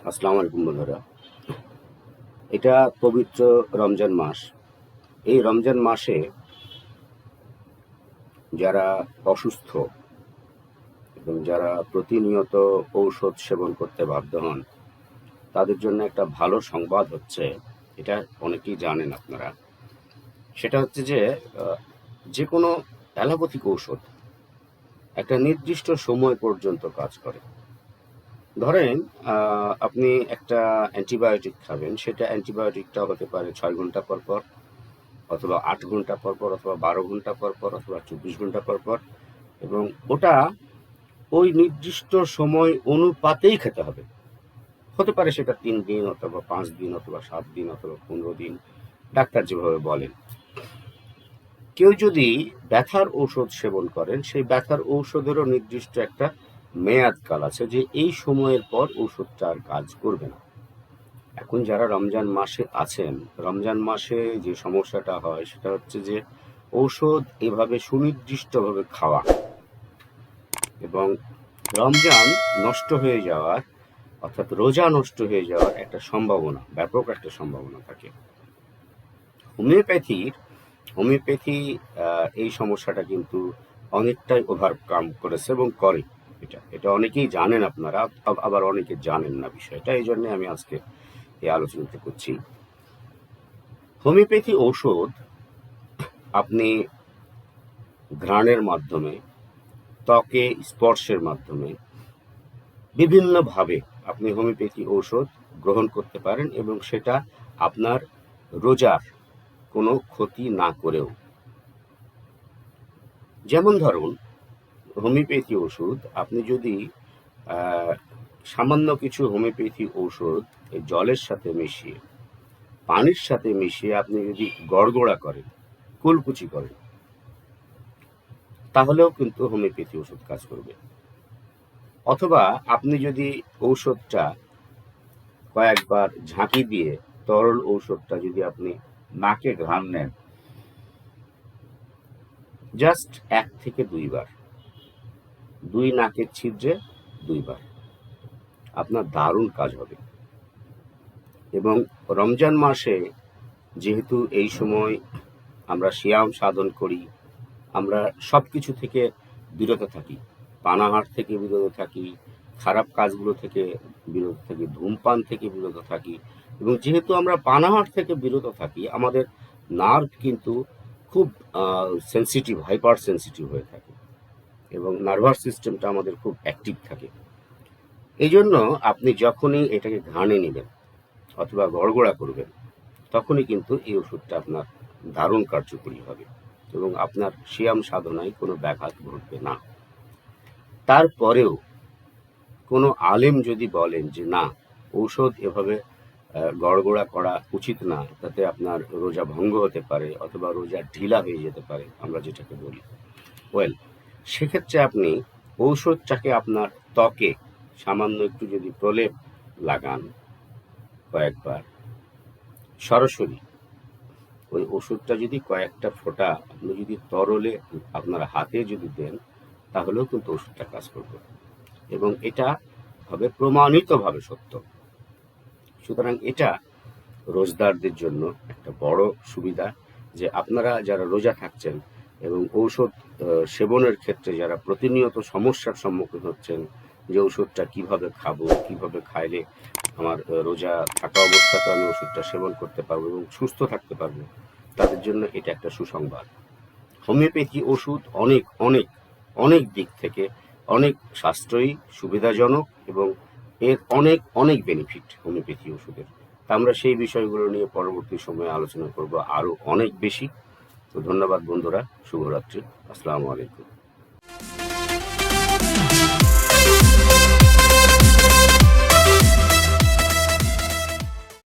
আসসালামু আলাইকুম বন্ধুরা। এটা পবিত্র রমজান মাস। এই রমজান মাসে যারা অসুস্থ এবং যারা প্রতিনিয়ত ঔষধ সেবন করতে বাধ্য হন, তাদের জন্য একটা ভালো সংবাদ হচ্ছে, এটা অনেকেই জানেন আপনারা। সেটা হচ্ছে যে যে কোনো অ্যালোপ্যাথিক ঔষধ একটা নির্দিষ্ট সময় পর্যন্ত কাজ করে। ধরেন আপনি একটা অ্যান্টিবায়োটিক খাবেন, সেটা অ্যান্টিবায়োটিকটা হতে পারে 6 ঘন্টা পর পর, অথবা 8 ঘন্টা পর পর, অথবা 12 ঘন্টা পর পর, অথবা 24 ঘন্টা পর পর, এবং ওটা ওই নির্দিষ্ট সময় অনুপাতেই খেতে হবে। হতে পারে সেটা 3 দিন, অথবা 5 দিন, অথবা 7 দিন, অথবা 15 দিন, ডাক্তার যেভাবে বলেন। কেউ যদি ব্যথার ঔষধ সেবন করেন, সেই ব্যথার ঔষধেরও নির্দিষ্ট একটা মেয়াদ কাল আছে, যে এই সময়ের পর ঔষধটা আর কাজ করবে না। এখন যারা রমজান মাসে আছেন, রমজান মাসে যে সমস্যাটা হয় সেটা হচ্ছে যে ঔষধ এভাবে সুনির্দিষ্টভাবে খাওয়া এবং রমজান নষ্ট হয়ে যাওয়ার, অর্থাৎ রোজা নষ্ট হয়ে যাওয়ার একটা সম্ভাবনা, ব্যাপক একটা সম্ভাবনা থাকে। হোমিওপ্যাথি এই সমস্যাটা কিন্তু অনেকটাই ওভারকাম করেছে এবং করে। এটা অনেকেই জানেন আপনারা, আবার অনেকে জানেন না বিষয়টা। এই জন্য আমি আজকে এই আলোচনাটা করছি। হোমিওপ্যাথি ঔষধ আপনি ঘ্রাণের মাধ্যমে, ত্বকে স্পর্শের মাধ্যমে, বিভিন্নভাবে আপনি হোমিওপ্যাথি ঔষধ গ্রহণ করতে পারেন, এবং সেটা আপনার রোজার কোনো ক্ষতি না করেও। যেমন ধরুন, হোমিওপ্যাথি ওষুধ আপনি যদি সামান্য কিছু হোমিওপ্যাথি ঔষধ জলের সাথে মিশিয়ে, পানির সাথে মিশিয়ে আপনি যদি গড়গড়া করেন, কুলকুচি করেন, তাহলেও কিন্তু হোমিওপ্যাথি ওষুধ কাজ করবে। অথবা আপনি যদি ঔষধটা কয়েকবার ঝাঁকি দিয়ে, তরল ঔষধটা যদি আপনি নাকে ঘ্রাণ নেন, জাস্ট 1 থেকে 2 বার, 2 নাকের ছিদ্রে 2 বার, আপনার দারুণ কাজ হবে। এবং রমজান মাসে যেহেতু এই সময় আমরা সিয়াম সাধন করি, আমরা সব কিছু থেকে বিরত থাকি, পানাহার থেকে বিরত থাকি, খারাপ কাজগুলো থেকে বিরত থাকি, ধূমপান থেকে বিরত থাকি। এবং যেহেতু আমরা পানাহার থেকে বিরত থাকি, আমাদের নার্ভ কিন্তু খুব সেন্সিটিভ, হাইপার সেন্সিটিভ হয়ে থাকে, এবং নার্ভাস সিস্টেমটা আমাদের খুব অ্যাক্টিভ থাকে। এই জন্য আপনি যখনই এটাকে ঘানে নেবেন অথবা গড়গড়া করবেন, তখনই কিন্তু এই ওষুধটা আপনার দারুণ কার্যকরী হবে এবং আপনার সিয়াম সাধনায় কোনো ব্যাঘাত ঘটবে না। তারপরেও কোনো আলেম যদি বলেন যে না, ঔষধ এভাবে গড়গড়া করা উচিত না, তাতে আপনার রোজা ভঙ্গ হতে পারে, অথবা রোজা ঢিলা হয়ে যেতে পারে, আমরা যেটাকে বলি, সেক্ষেত্রে আপনি ঔষধটাকে আপনার ত্বকে সামান্য একটু যদি প্রলেপ লাগান, কয়েকবার সরাসরি ওই ওষুধটা যদি কয়েকটা ফোঁটা আপনি যদি তরলে আপনার হাতে যদি দেন, তাহলেও কিন্তু ওষুধটা কাজ করবে, এবং এটা হবে প্রমাণিতভাবে সত্য। সুতরাং এটা রোজদারদের জন্য একটা বড় সুবিধা, যে আপনারা যারা রোজা থাকছেন এবং ঔষধ সেবনের ক্ষেত্রে যারা প্রতিনিয়ত সমস্যার সম্মুখীন হচ্ছেন, যে ওষুধটা কিভাবে খাবো, কিভাবে খাইলে আমার রোজা থাকা অবস্থাতে আমি ওষুধটা সেবন করতে পারবো এবং সুস্থ থাকতে পারবো, তাদের জন্য এটা একটা সুসংবাদ। হোমিওপ্যাথি ওষুধ অনেক অনেক অনেক দিক থেকে অনেক সাশ্রয়ী, সুবিধাজনক, এবং এর অনেক অনেক বেনিফিট হোমিওপ্যাথি ওষুধের। তা আমরা সেই বিষয়গুলো নিয়ে পরবর্তী সময়ে আলোচনা করব আরও অনেক বেশি। তো ধন্যবাদ বন্ধুরা, শুভরাত্রি, আসসালামু আলাইকুম।